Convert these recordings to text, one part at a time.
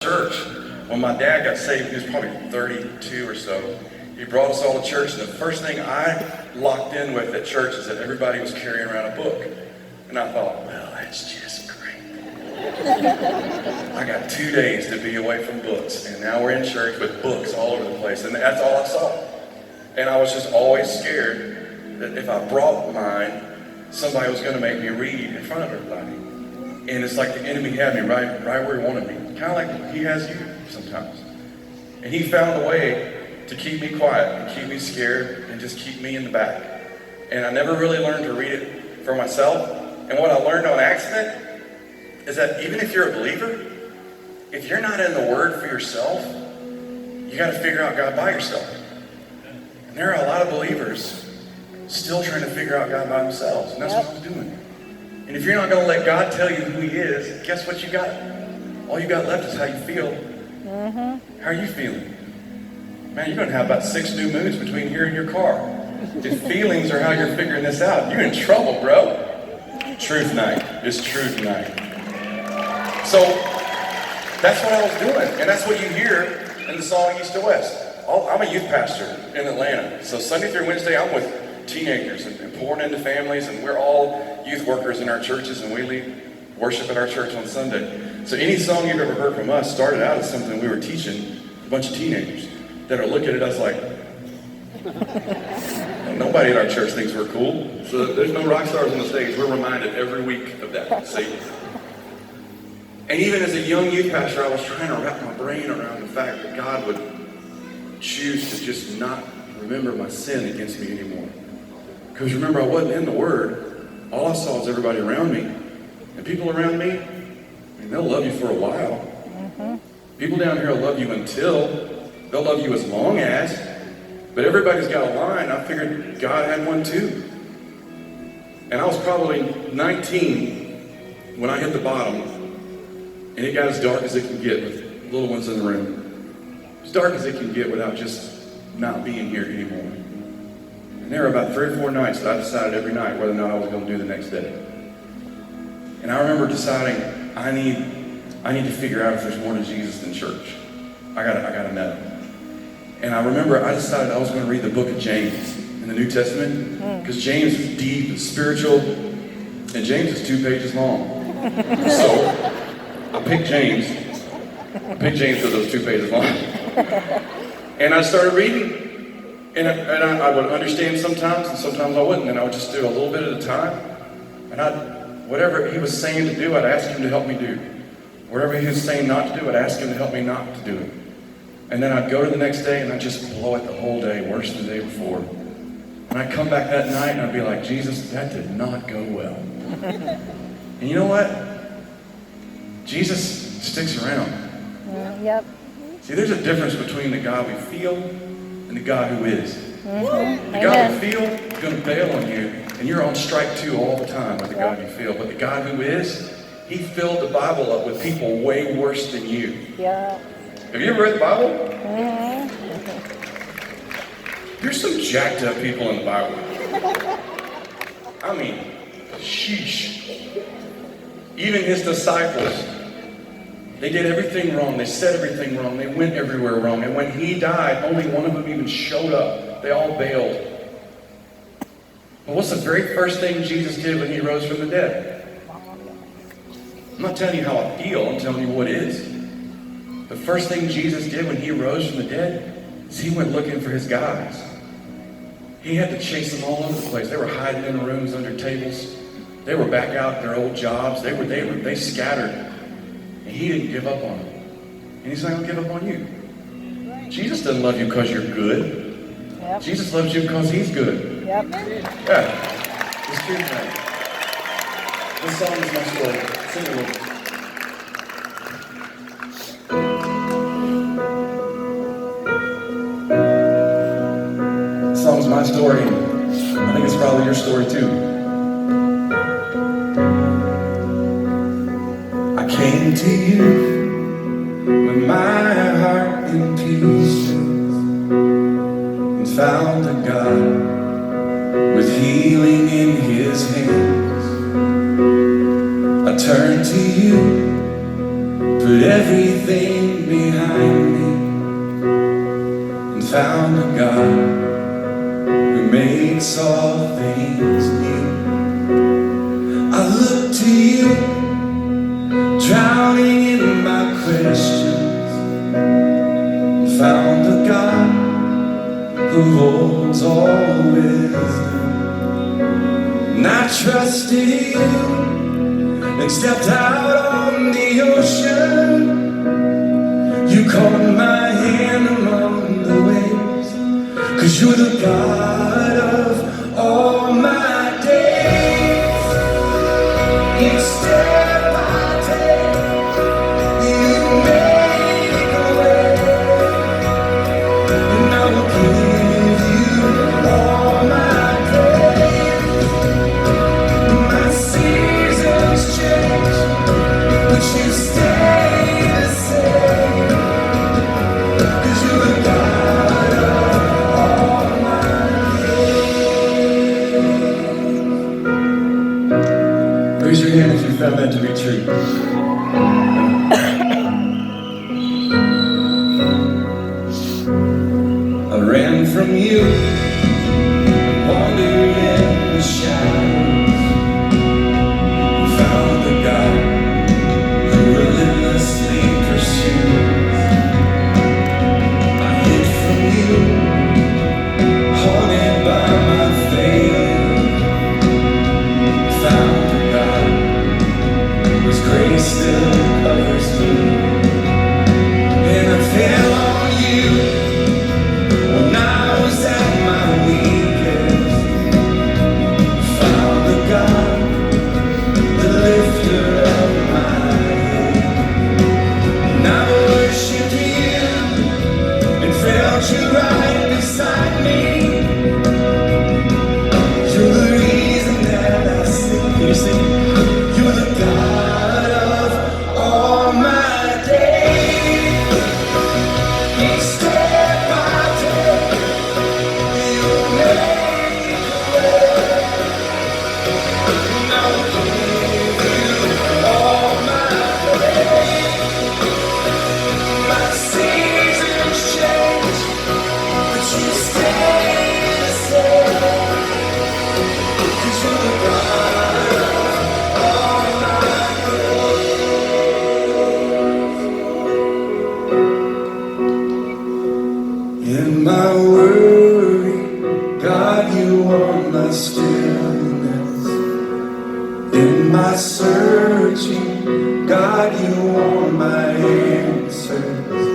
church. When my dad got saved, he was probably 32 or so. He brought us all to church, and the first thing I locked in with at church is that everybody was carrying around a book. And I thought, well, that's just great. I got 2 days to be away from books, and now we're in church with books all over the place, and that's all I saw. And I was just always scared that if I brought mine, somebody was going to make me read in front of everybody. And it's like the enemy had me right where he wanted me. Kind of like he has you sometimes. And he found a way to keep me quiet and keep me scared and just keep me in the back. And I never really learned to read it for myself. And what I learned on accident is that even if you're a believer, if you're not in the Word for yourself, you got to figure out God by yourself. And there are a lot of believers still trying to figure out God by themselves. And that's what I was doing. And if you're not going to let God tell you who He is, guess what you got? All you got left is how you feel. How are you feeling? Man, you're going to have about 6 new moons between here and your car. If feelings are how you're figuring this out, you're in trouble, bro. Truth night. It's truth night. So, that's what I was doing. And that's what you hear in the song East to West. I'm a youth pastor in Atlanta. So Sunday through Wednesday, I'm with teenagers and pouring into families, and we're all youth workers in our churches, and we lead worship at our church on Sunday. So any song you've ever heard from us started out as something we were teaching a bunch of teenagers that are looking at us like, nobody at our church thinks we're cool. So there's no rock stars on the stage. We're reminded every week of that. See? And even as a young youth pastor, I was trying to wrap my brain around the fact that God would choose to just not remember my sin against me anymore. Because remember, I wasn't in the Word. All I saw was everybody around me. And people around me, I mean, they'll love you for a while. People down here will love you until, they'll love you as long as, but everybody's got a line. I figured God had one too. And I was probably 19 when I hit the bottom, and it got as dark as it can get with little ones in the room. As dark as it can get without just not being here anymore. And there were about 3 or 4 nights that I decided every night whether or not I was going to do the next day. And I remember deciding I need to figure out if there's more to Jesus than church. I gotta know. And I remember I decided I was going to read the book of James in the New Testament, because James is deep and spiritual, and James is 2 pages long. So I picked James. For those 2 pages long. And I started reading. And I would understand sometimes, and sometimes I wouldn't. And I would just do a little bit at a time. And whatever he was saying to do, I'd ask him to help me do. Whatever he was saying not to do, I'd ask him to help me not to do it. And then I'd go to the next day, and I'd just blow it the whole day, worse than the day before. And I'd come back that night, and I'd be like, Jesus, that did not go well. And you know what? Jesus sticks around. Yep. See, there's a difference between the God we feel and the God who is. The God we feel is going to bail on you, and you're on strike 2 all the time with the God you feel. But the God who is, He filled the Bible up with people way worse than you. Yeah. Have you ever read the Bible? There's some jacked up people in the Bible. I mean, sheesh. Even His disciples, they did everything wrong. They said everything wrong. They went everywhere wrong. And when He died, only one of them even showed up. They all bailed. But what's the very first thing Jesus did when He rose from the dead? I'm not telling you how I feel. I'm telling you what is. The first thing Jesus did when He rose from the dead is He went looking for His guys. He had to chase them all over the place. They were hiding in rooms under tables. They were back out at their old jobs. They scattered. And He didn't give up on them. And He's not going to give up on you. Jesus doesn't love you because you're good. Yep. Jesus loves you because He's good. Yep. Yeah. It's true, man. This song is my story. Sing it with me. This song's my story. I think it's probably your story too. I came to you with my heart in pieces and found a God with healing in His hands. I turned to you, put everything behind me and found a God who makes all things new. I look to you, drowning in my questions, and found a God who holds all wisdom. And I trusted you and stepped out on the ocean. You caught my hand among the waves, 'cause you're the God of all my days. Each step I take, you make a way, and I will give you all my praise. My seasons change, but you stay the same, 'cause you're the God of all my days. Raise your hand if you found that to be true. I ran from you, wandered in the shadows, found the God who relentlessly pursues. I hid from you, haunted by my failure, found a God whose grace still covers me. And I fell on you when I was at my weakest, found a God, the lifter of my head. And I worshiped you and felt you right beside me. You're the reason that I sing. Can you sing? You're the God of all my days. Each step I take, you make a way, and I will give you all my praise. My seasons change, but you stay the same, 'cause you're the God of all my days. In my worry, God, you are my stillness. In my searching, God, you are my answers.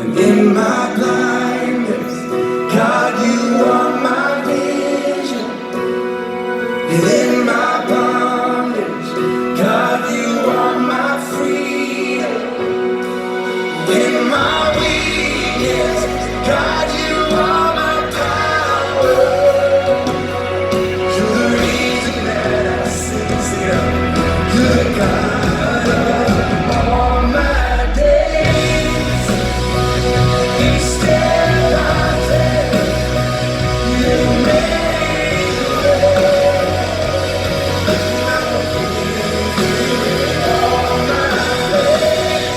And in my blindness, God, you are my vision. And in my bondage, God, you are my freedom. In my weakness, God, you are my power. You're the reason that I sing. Sing it out. You're the God of all my days. Each step I take, you make a way, and I will give you all my praise.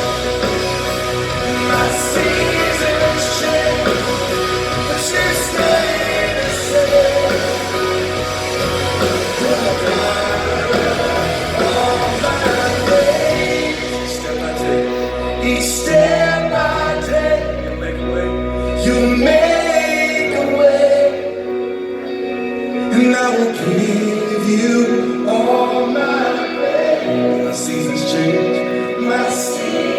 My seasons change, but you stay the same. You're the God of all my days. Each step I take, you make a way. You make a way, and I will give you all my praise. My seasons change, my seasons